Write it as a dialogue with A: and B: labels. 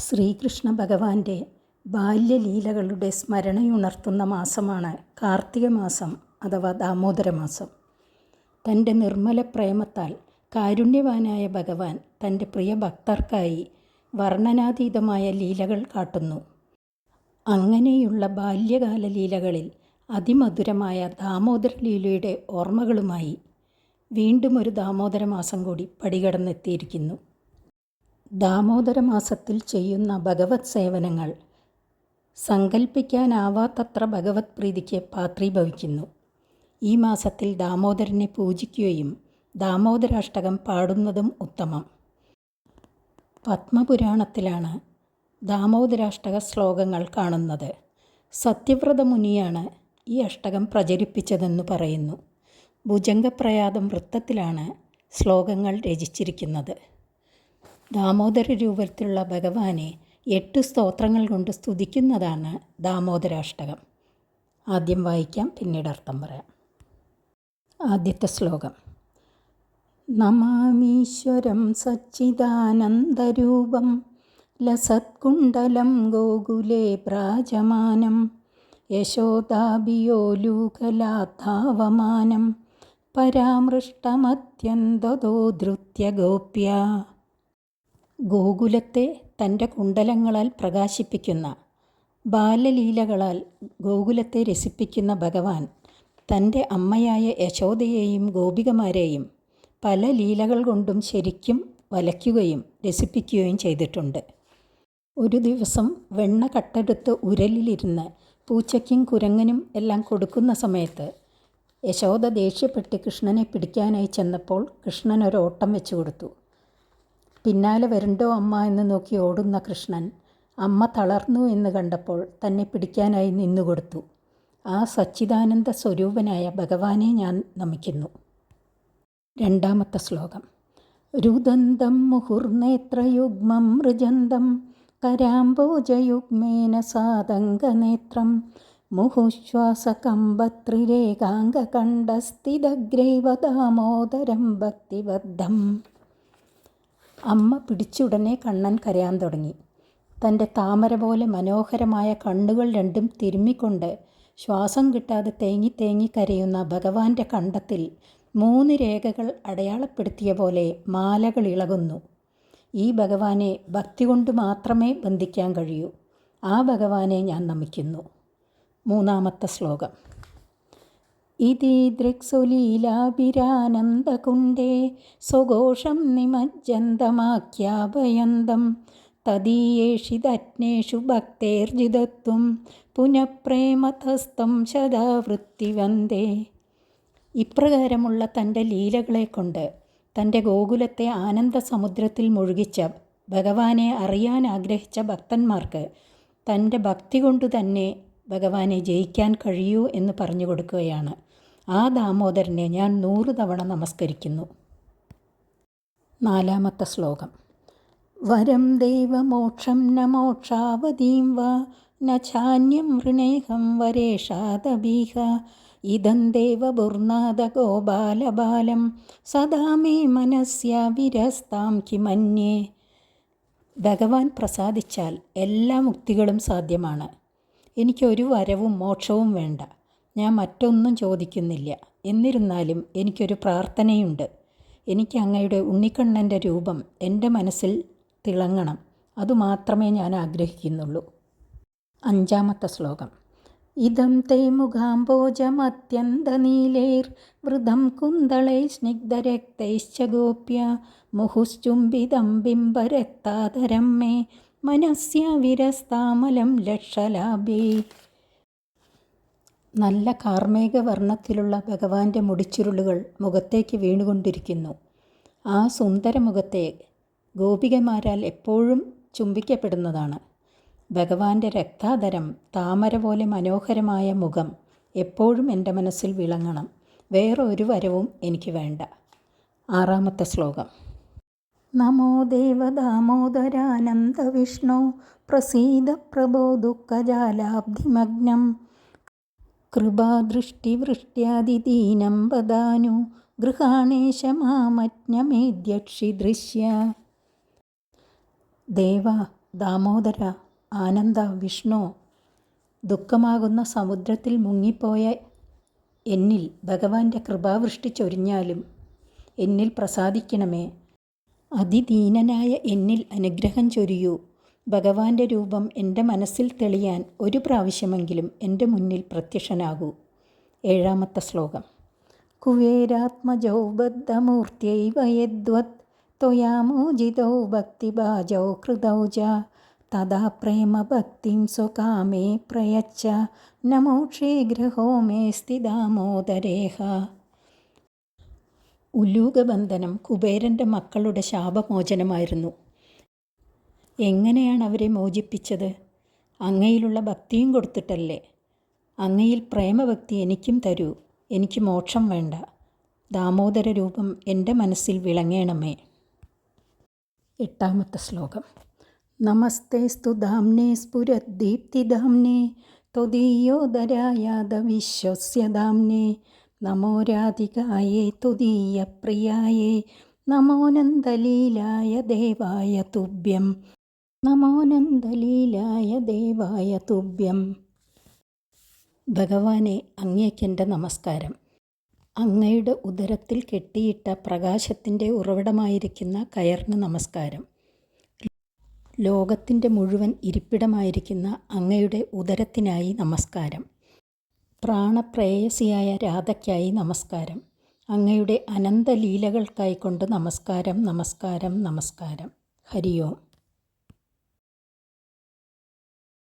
A: ശ്രീകൃഷ്ണ ഭഗവാന്റെ ബാല്യലീലകളുടെ സ്മരണയുണർത്തുന്ന മാസമാണ് കാർത്തിക മാസം അഥവാ ദാമോദര മാസം. തൻ്റെ നിർമ്മല പ്രേമത്താൽ കാരുണ്യവാനായ ഭഗവാൻ തൻ്റെ പ്രിയ ഭക്തർക്കായി വർണ്ണനാതീതമായ ലീലകൾ കാട്ടുന്നു. അങ്ങനെയുള്ള ബാല്യകാല ലീലകളിൽ അതിമധുരമായ ദാമോദര ലീലയുടെ ഓർമ്മകളുമായി വീണ്ടും ഒരു ദാമോദര മാസം കൂടി പടികടന്നെത്തിയിരിക്കുന്നു. ദാമോദര മാസത്തിൽ ചെയ്യുന്ന ഭഗവത് സേവനങ്ങൾ സങ്കല്പിക്കാനാവാത്തത്ര ഭഗവത് പ്രീതിക്ക് പാത്രീഭവിക്കുന്നു. ഈ മാസത്തിൽ ദാമോദരനെ പൂജിക്കുകയും ദാമോദരാഷ്ടകം പാടുന്നതും ഉത്തമം. പത്മപുരാണത്തിലാണ് ദാമോദരാഷ്ടക ശ്ലോകങ്ങൾ കാണുന്നത്. സത്യവ്രത മുനിയാണ് ഈ അഷ്ടകം പ്രചരിപ്പിച്ചതെന്ന് പറയുന്നു. ഭുജംഗപ്രയാതം വൃത്തത്തിലാണ് ശ്ലോകങ്ങൾ രചിച്ചിരിക്കുന്നത്. ദാമോദര രൂപത്തിലുള്ള ഭഗവാനെ 8 സ്തോത്രങ്ങൾ കൊണ്ട് സ്തുതിക്കുന്നതാണ് ദാമോദരാഷ്ടകം. ആദ്യം വായിക്കാം, പിന്നീട് അർത്ഥം പറയാം. ആദ്യത്തെ ശ്ലോകം: നമാമീശ്വരം സച്ചിദാനന്ദരൂപം ലസത്കുണ്ടലം ഗോകുലേ പ്രാജമാനം യശോദാഭിയോലൂകലാധാവമാനം പരാമൃഷ്ടമത്യന്തതോധൃത്യ ഗോപ്യ. ഗോകുലത്തെ തൻ്റെ കുണ്ടലങ്ങളാൽ പ്രകാശിപ്പിക്കുന്ന, ബാലലീലകളാൽ ഗോകുലത്തെ രസിപ്പിക്കുന്ന ഭഗവാൻ തൻ്റെ അമ്മയായ യശോദയെയും ഗോപികമാരെയും പല ലീലകൾ കൊണ്ടും ശരിക്കും വലയ്ക്കുകയും രസിപ്പിക്കുകയും ചെയ്തിട്ടുണ്ട്. ഒരു ദിവസം വെണ്ണ കട്ടെടുത്ത് ഉരലിലിരുന്ന് പൂച്ചയ്ക്കും കുരങ്ങനും എല്ലാം കൊടുക്കുന്ന സമയത്ത് യശോദ ദേഷ്യപ്പെട്ട് കൃഷ്ണനെ പിടിക്കാനായി ചെന്നപ്പോൾ കൃഷ്ണൻ ഒരോട്ടം വെച്ചു കൊടുത്തു. പിന്നാലെ വരണ്ടോ അമ്മ എന്ന് നോക്കി ഓടുന്ന കൃഷ്ണൻ അമ്മ തളർന്നു എന്ന് കണ്ടപ്പോൾ തന്നെ പിടിക്കാനായി നിന്നുകൊടുത്തു. ആ സച്ചിദാനന്ദ സ്വരൂപനായ ഭഗവാനെ ഞാൻ നമിക്കുന്നു. രണ്ടാമത്തെ ശ്ലോകം: രുദന്തം മുഹുർനേത്രയുഗ്മം മൃജന്തം കരാംബോജയുഗ്മേന സാതംഗനേത്രം മുഹുശ്വാസകമ്പത്രിരേകാംഗകണ്ഠസ്ഥിതഗ്രൈവ ദാമോദരം ഭക്തിബദ്ധം. അമ്മ പിടിച്ചുടനെ കണ്ണൻ കരയാൻ തുടങ്ങി. തൻ്റെ താമര പോലെ മനോഹരമായ കണ്ണുകൾ രണ്ടും തിരുമ്മിക്കൊണ്ട് ശ്വാസം കിട്ടാതെ തേങ്ങി തേങ്ങി കരയുന്ന ഭഗവാന്റെ കണ്ഠത്തിൽ 3 രേഖകൾ അടയാളപ്പെടുത്തിയ പോലെ മാലകൾ ഇളകുന്നു. ഈ ഭഗവാനെ ഭക്തി കൊണ്ട് മാത്രമേ ബന്ധിക്കാൻ കഴിയൂ. ആ ഭഗവാനെ ഞാൻ നമിക്കുന്നു. മൂന്നാമത്തെ ശ്ലോകം: ഇതീദൃക്സുലീലാഭിരാനന്ദകുണ്ഡേ സ്വഘോഷം നിമജ്ജന്തമാഖ്യാപയന്തം തദീയേഷിതജ്ഞേഷു ഭക്തേർജിതത്വം പുനഃപ്രേമതസ്തം ശതാവൃത്തിവന്ദേ. ഇപ്രകാരമുള്ള തൻ്റെ ലീലകളെ കൊണ്ട് തൻ്റെ ഗോകുലത്തെ ആനന്ദസമുദ്രത്തിൽ മുഴുകിച്ച ഭഗവാനെ അറിയാൻ ആഗ്രഹിച്ച ഭക്തന്മാർക്ക് തൻ്റെ ഭക്തി കൊണ്ട് തന്നെ ഭഗവാനെ ജയിക്കാൻ കഴിയൂ എന്ന് പറഞ്ഞു കൊടുക്കുകയാണ്. ആ ദാമോദരനെ ഞാൻ 100 തവണ നമസ്കരിക്കുന്നു. നാലാമത്തെ ശ്ലോകം: വരം ദൈവമോക്ഷം ന മോക്ഷാവതീം വാ ന ഛാന്യം വൃണേഹം വരേഷാദബീഹ ഇദം ദേവപുർനാദ ഗോപാലബാലം സദാ മേ മനസ്യ വിരസ്താം കിമന്യേ. ഭഗവാൻ പ്രസാദിച്ചാൽ എല്ലാ മുക്തികളും സാധ്യമാണ്. എനിക്കൊരു വരവും മോക്ഷവും വേണ്ട. ഞാൻ മറ്റൊന്നും ചോദിക്കുന്നില്ല. എന്നിരുന്നാലും എനിക്കൊരു പ്രാർത്ഥനയുണ്ട്. എനിക്ക് അങ്ങയുടെ ഉണ്ണിക്കണ്ണൻ്റെ രൂപം എൻ്റെ മനസ്സിൽ തിളങ്ങണം. അതുമാത്രമേ ഞാൻ ആഗ്രഹിക്കുന്നുള്ളൂ. അഞ്ചാമത്തെ ശ്ലോകം: ഇദം തേ മുഖാംബോജമത്യന്തനീലൈർ വൃതം കുന്തളൈ സ്നിഗ്ധരക്തൈശ്ച ഗോപ്യ മുഹുശ്ചുംബിതം ബിംബരക്താധരം മേ മനസ്യ വിരസ്താമലം ലക്ഷലാഭേ. നല്ല കാർമേഘ വർണ്ണത്തിലുള്ള ഭഗവാന്റെ മുടിച്ചുരുളുകൾ മുഖത്തേക്ക് വീണുകൊണ്ടിരിക്കുന്നു. ആ സുന്ദരമുഖത്തെ ഗോപികമാരാൽ എപ്പോഴും ചുംബിക്കപ്പെടുന്നതാണ്. ഭഗവാന്റെ രക്താധരം, താമര പോലെ മനോഹരമായ മുഖം എപ്പോഴും എൻ്റെ മനസ്സിൽ വിളങ്ങണം. വേറെ ഒരു വരവും എനിക്ക് വേണ്ട. ആറാമത്തെ ശ്ലോകം: നമോ ദേവദാമോദരാനന്ദ വിഷ്ണു പ്രസീദ പ്രഭോ ദുഃഖജാലാബ്ധിമഗ്നം കൃപാദൃഷ്ടിവൃഷ്ട്യാദിദീനം വദാനു ഗൃഹാണേശ മാമജ്ഞമേദ്യക്ഷി ദൃശ്യ. ദേവ, ദാമോദര, ആനന്ദ, വിഷ്ണു, ദുഃഖമാകുന്ന സമുദ്രത്തിൽ മുങ്ങിപ്പോയ എന്നിൽ ഭഗവാന്റെ കൃപാവൃഷ്ടി ചൊരിഞ്ഞാലും എന്നിൽ പ്രസാദിക്കണമേ. അതിദീനനായ എന്നിൽ അനുഗ്രഹം ചൊരിയൂ. ഭഗവാന്റെ രൂപം എൻ്റെ മനസ്സിൽ തെളിയാൻ ഒരു പ്രാവശ്യമെങ്കിലും എൻ്റെ മുന്നിൽ പ്രത്യക്ഷനാകൂ. 7-ാമത്തെ ശ്ലോകം. കുബേരാത്മജൗ ബദ്ധമൂർത്യൈവ യദ്വത് ത്വയാമോചിതൗ ഭക്തിഭാജൗ കൃതൗ ച തഥാ പ്രേമഭക്തിം സ്വകാമേ പ്രയച്ഛ നമോ ക്ഷേഗ്രഹോ മേസ്തി ദാമോദരേഹ. ഉലൂകബന്ധനം കുബേരൻ്റെ മക്കളുടെ ശാപമോചനമായിരുന്നു. എങ്ങനെയാണ് അവരെ മോചിപ്പിച്ചത്? അങ്ങയിലുള്ള ഭക്തിയും കൊടുത്തിട്ടല്ലേ. അങ്ങയിൽ പ്രേമഭക്തി എനിക്കും തരൂ. എനിക്ക് മോക്ഷം വേണ്ട. ദാമോദര രൂപം എൻ്റെ മനസ്സിൽ വിളങ്ങേണമേ. 8-ാമത്തെ ശ്ലോകം. നമസ്തേസ്തു ധാംനേ സ്ഫുരദ്ദീപ്തിധാംനേ ത്വദീയോദരായാദ വിശ്വസ്യ ധാംനേ നമോ രാധികായേ ത്വദീയപ്രിയായേ നമോനന്ദലീലായ ദേവായ തുഭ്യം. നമോനന്ദലീലായ ദേവായ തുഭ്യം. ഭഗവാനെ, അങ്ങേക്കെൻ്റെ നമസ്കാരം. അങ്ങയുടെ ഉദരത്തിൽ കെട്ടിയിട്ട പ്രകാശത്തിൻ്റെ ഉറവിടമായിരിക്കുന്ന കയറിന് നമസ്കാരം. ലോകത്തിൻ്റെ മുഴുവൻ ഇരിപ്പിടമായിരിക്കുന്ന അങ്ങയുടെ ഉദരത്തിനായി നമസ്കാരം. പ്രാണപ്രേയസിയായ രാധയ്ക്കായി നമസ്കാരം. അങ്ങയുടെ അനന്തലീലകൾക്കായിക്കൊണ്ട് നമസ്കാരം, നമസ്കാരം, നമസ്കാരം. ഹരി ഓം.